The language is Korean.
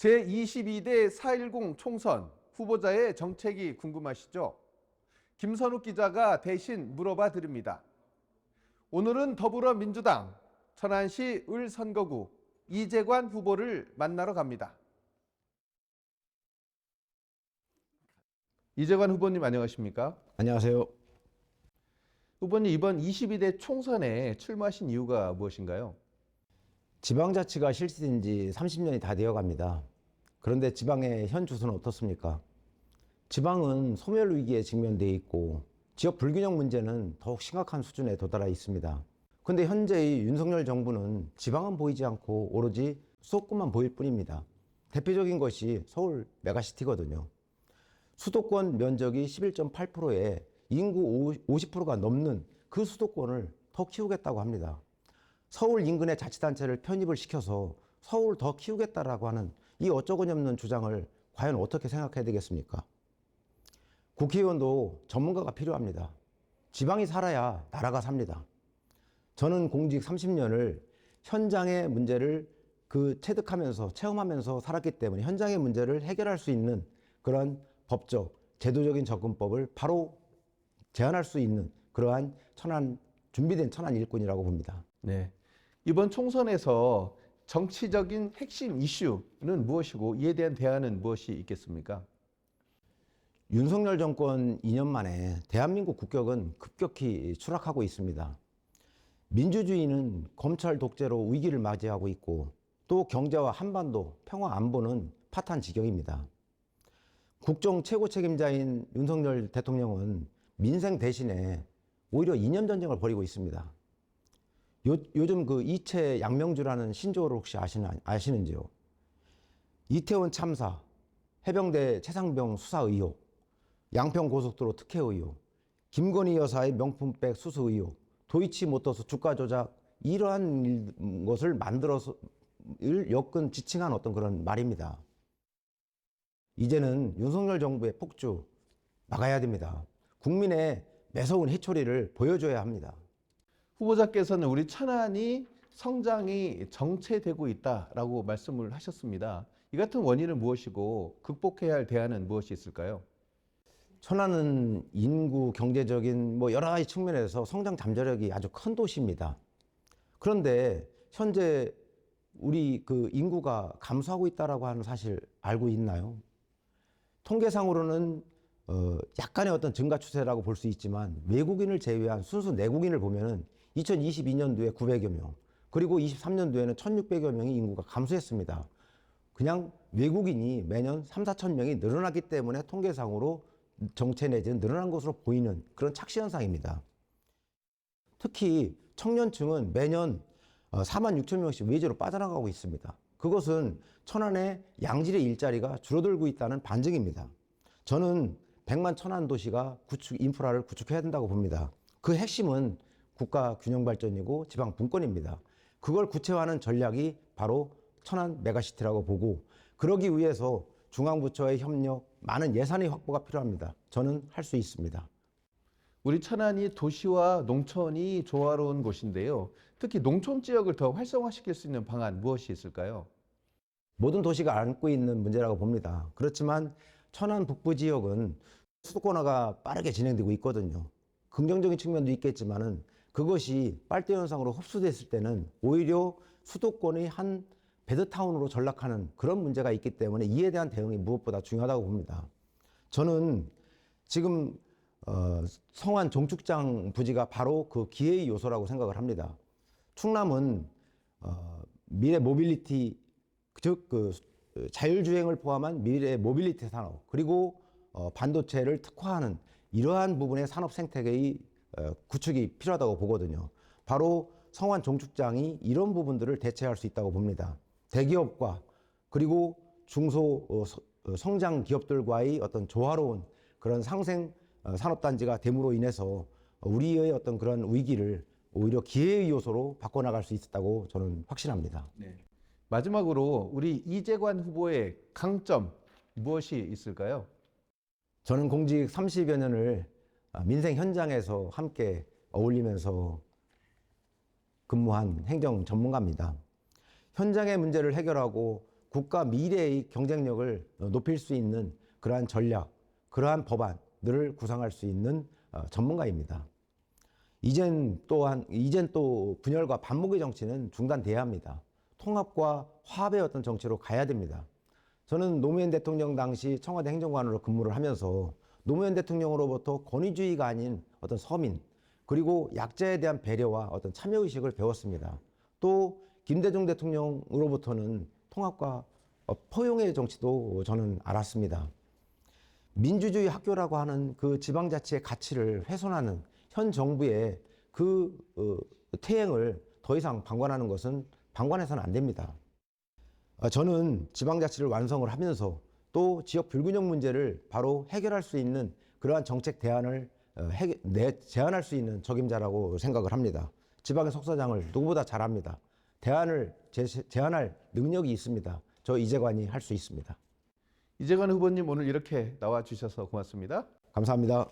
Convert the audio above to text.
제22대 4.10 총선 후보자의 정책이 궁금하시죠? 김선욱 기자가 대신 물어봐 드립니다. 오늘은 더불어민주당 천안시 을선거구 이재관 후보를 만나러 갑니다. 이재관 후보님 안녕하십니까? 안녕하세요. 후보님 이번 22대 총선에 출마하신 이유가 무엇인가요? 지방자치가 실시된 지 30년이 다 되어 갑니다. 그런데 지방의 현 주소는 어떻습니까? 지방은 소멸 위기에 직면되어 있고 지역 불균형 문제는 더욱 심각한 수준에 도달해 있습니다. 그런데 현재의 윤석열 정부는 지방은 보이지 않고 오로지 수도권만 보일 뿐입니다. 대표적인 것이 서울 메가시티거든요. 수도권 면적이 11.8%에 인구 50%가 넘는 그 수도권을 더 키우겠다고 합니다. 서울 인근의 자치단체를 편입을 시켜서 서울을 더 키우겠다라고 하는 이 어처구니없는 주장을 과연 어떻게 생각해야 되겠습니까? 국회의원도 전문가가 필요합니다. 지방이 살아야 나라가 삽니다. 저는 공직 30년을 현장의 문제를 체득하면서 체험하면서 살았기 때문에 현장의 문제를 해결할 수 있는 그런 법적, 제도적인 접근법을 바로 제안할 수 있는 그러한 준비된 천안 일꾼이라고 봅니다. 네. 이번 총선에서 정치적인 핵심 이슈는 무엇이고 이에 대한 대안은 무엇이 있겠습니까? 윤석열 정권 2년 만에 대한민국 국격은 급격히 추락하고 있습니다. 민주주의는 검찰 독재로 위기를 맞이하고 있고 또 경제와 한반도, 평화 안보는 파탄 지경입니다. 국정 최고 책임자인 윤석열 대통령은 민생 대신에 오히려 이념 전쟁을 벌이고 있습니다. 요즘 이채 양명주라는 신조어를 혹시 아시는지요? 이태원 참사, 해병대 최상병 수사 의혹, 양평고속도로 특혜 의혹, 김건희 여사의 명품백 수수 의혹, 도이치모터스 주가 조작, 이러한 것을 만들어서 엮은 지칭한 어떤 그런 말입니다. 이제는 윤석열 정부의 폭주 막아야 됩니다. 국민의 매서운 해초리를 보여줘야 합니다. 후보자께서는 우리 천안이 성장이 정체되고 있다라고 말씀을 하셨습니다. 이 같은 원인은 무엇이고 극복해야 할 대안은 무엇이 있을까요? 천안은 인구, 경제적인 여러 가지 측면에서 성장 잠재력이 아주 큰 도시입니다. 그런데 현재 우리 인구가 감소하고 있다라고 하는 사실 알고 있나요? 통계상으로는 약간의 어떤 증가 추세라고 볼 수 있지만 외국인을 제외한 순수 내국인을 보면은 2022년도에 900여 명, 그리고 23년도에는 1600여 명의 인구가 감소했습니다. 그냥 외국인이 매년 3, 4천 명이 늘어났기 때문에 통계상으로 정체 내지는 늘어난 것으로 보이는 그런 착시 현상입니다. 특히 청년층은 매년 4만 6천 명씩 외지로 빠져나가고 있습니다. 그것은 천안의 양질의 일자리가 줄어들고 있다는 반증입니다. 저는 100만 천안 도시가 인프라를 구축해야 된다고 봅니다. 그 핵심은 국가 균형 발전이고 지방 분권입니다. 그걸 구체화하는 전략이 바로 천안 메가시티라고 보고, 그러기 위해서 중앙부처의 협력, 많은 예산의 확보가 필요합니다. 저는 할 수 있습니다. 우리 천안이 도시와 농촌이 조화로운 곳인데요. 특히 농촌 지역을 더 활성화시킬 수 있는 방안 무엇이 있을까요? 모든 도시가 안고 있는 문제라고 봅니다. 그렇지만 천안 북부 지역은 수도권화가 빠르게 진행되고 있거든요. 긍정적인 측면도 있겠지만은 그것이 빨대 현상으로 흡수됐을 때는 오히려 수도권의 한 배드타운으로 전락하는 그런 문제가 있기 때문에 이에 대한 대응이 무엇보다 중요하다고 봅니다. 저는 지금 성안 종축장 부지가 바로 그 기회의 요소라고 생각을 합니다. 충남은 미래 모빌리티, 즉 자율주행을 포함한 미래 모빌리티 산업, 그리고 반도체를 특화하는 이러한 부분의 산업 생태계의 구축이 필요하다고 보거든요. 바로 성안 종축장이 이런 부분들을 대체할 수 있다고 봅니다. 대기업과 그리고 중소 성장 기업들과의 어떤 조화로운 그런 상생 산업단지가 됨으로 인해서 우리의 어떤 그런 위기를 오히려 기회의 요소로 바꿔나갈 수 있다고 저는 확신합니다. 네. 마지막으로 우리 이재관 후보의 강점 무엇이 있을까요? 저는 공직 30여 년을 민생 현장에서 함께 어울리면서 근무한 행정 전문가입니다. 현장의 문제를 해결하고 국가 미래의 경쟁력을 높일 수 있는 그러한 전략, 그러한 법안들을 구상할 수 있는 전문가입니다. 이젠 또 분열과 반목의 정치는 중단돼야 합니다. 통합과 화합의 어떤 정치로 가야 됩니다. 저는 노무현 대통령 당시 청와대 행정관으로 근무를 하면서 노무현 대통령으로부터 권위주의가 아닌 어떤 서민, 그리고 약자에 대한 배려와 어떤 참여의식을 배웠습니다. 또 김대중 대통령으로부터는 통합과 포용의 정치도 저는 알았습니다. 민주주의 학교라고 하는 그 지방자치의 가치를 훼손하는 현 정부의 그 퇴행을 더 이상 방관해서는 안 됩니다. 저는 지방자치를 완성을 하면서 또 지역 불균형 문제를 바로 해결할 수 있는 그러한 정책 대안을 제안할 수 있는 적임자라고 생각을 합니다. 지방의 속사장을 누구보다 잘합니다. 대안을 제안할 능력이 있습니다. 저 이재관이 할 수 있습니다. 이재관 후보님 오늘 이렇게 나와 주셔서 고맙습니다. 감사합니다.